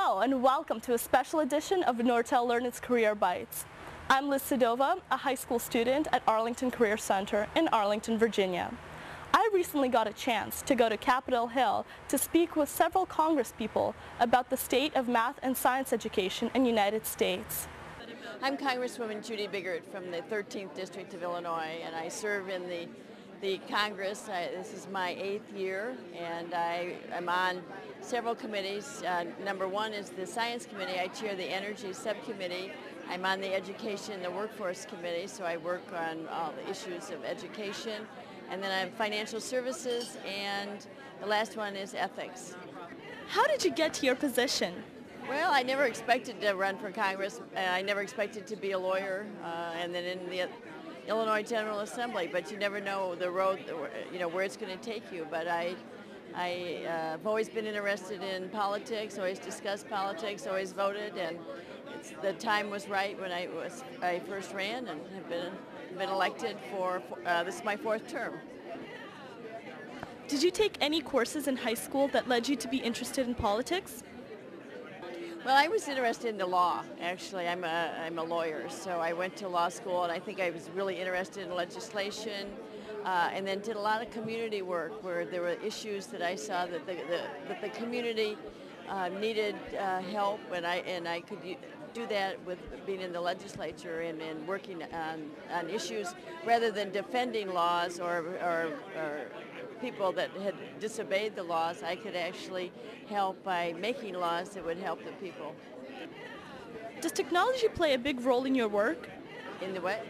Hello and welcome to a special edition of Nortel LearniT's Career Bytes. I'm Liz Sedova, a high school student at Arlington Career Center in Arlington, Virginia. I recently got a chance to go to Capitol Hill to speak with several Congresspeople about the state of math and science education in the United States. I'm Congresswoman Judy Biggert from the 13th District of Illinois, and I serve in the Congress. This is my 8th year, and I'm on several committees. Number one is the Science Committee. I chair the Energy Subcommittee. I'm on the Education and the Workforce Committee, so I work on all the issues of education. And then I have Financial Services, and the last one is Ethics. How did you get to your position? Well, I never expected to run for Congress. I never expected to be a lawyer, and then in the Illinois General Assembly, but you never know the road, where it's going to take you. But I've always been interested in politics, always discussed politics, always voted, and the time was right when I first ran, and have been elected for this is my 4th term. Did you take any courses in high school that led you to be interested in politics? Well, I was interested in the law, actually. I'm a lawyer, so I went to law school, and I think I was really interested in legislation, and then did a lot of community work where there were issues that I saw that the community needed help, and I could do that with being in the legislature and working on issues rather than defending laws or people that had disobeyed the laws. I could actually help by making laws that would help the people. Does technology play a big role in your work? In the what?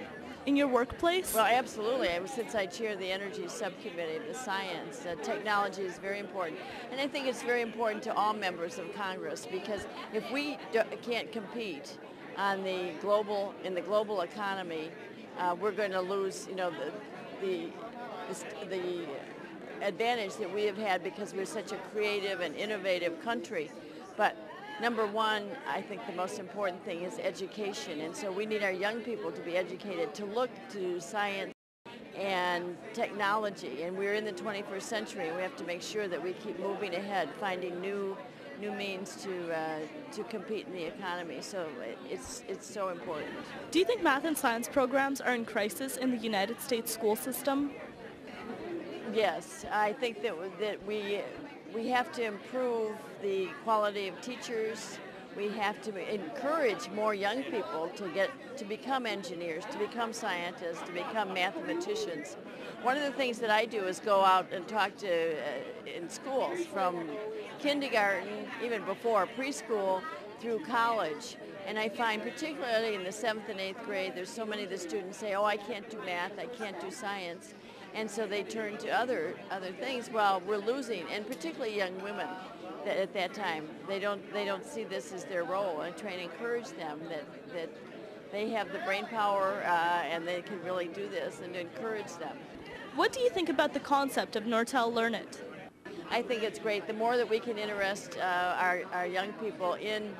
In your workplace? Well, absolutely. Since I chair the Energy Subcommittee, the science, technology is very important. And I think it's very important to all members of Congress, because if we can't compete on in the global economy, we're going to lose, the advantage that we have had because we're such a creative and innovative country. But number one, I think the most important thing is education, and so we need our young people to be educated, to look to science and technology, and we're in the 21st century. We have to make sure that we keep moving ahead, finding new means to compete in the economy. So it's so important. Do you think math and science programs are in crisis in the United States school system? Yes, I think that we have to improve the quality of teachers. We have to encourage more young people to become engineers, to become scientists, to become mathematicians. One of the things that I do is go out and talk to in schools from kindergarten, even before preschool, through college. And I find particularly in the 7th and 8th grade, there's so many of the students say, oh, I can't do math, I can't do science. And so they turn to other things. Well, we're losing, and particularly young women at that time. They don't see this as their role, and try and encourage them that they have the brain power and they can really do this, and encourage them. What do you think about the concept of Nortel LearniT? I think it's great. The more that we can interest our young people in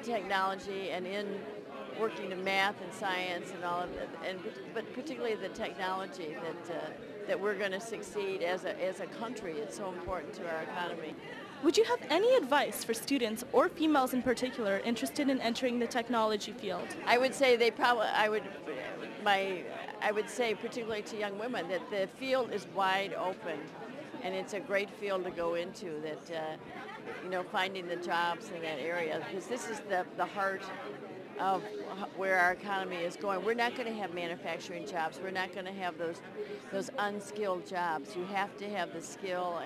technology and in working in math and science and all of it, but particularly the technology, that we're going to succeed as a country. It's so important to our economy. Would you have any advice for students, or females in particular, interested in entering the technology field? I would say I would say particularly to young women that the field is wide open, and it's a great field to go into. That finding the jobs in that area, because this is the heart of where our economy is going. We're not going to have manufacturing jobs. We're not going to have those unskilled jobs. You have to have the skill,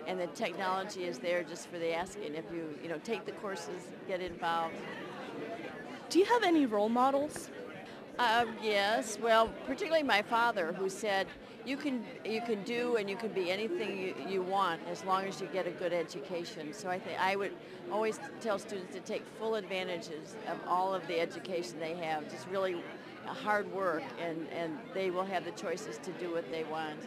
and the technology is there just for the asking. If you take the courses, get involved. Do you have any role models? Yes. Well, particularly my father, who said, you can do and you can be anything you want as long as you get a good education. So I think I would always tell students to take full advantages of all of the education they have, just really hard work, and they will have the choices to do what they want.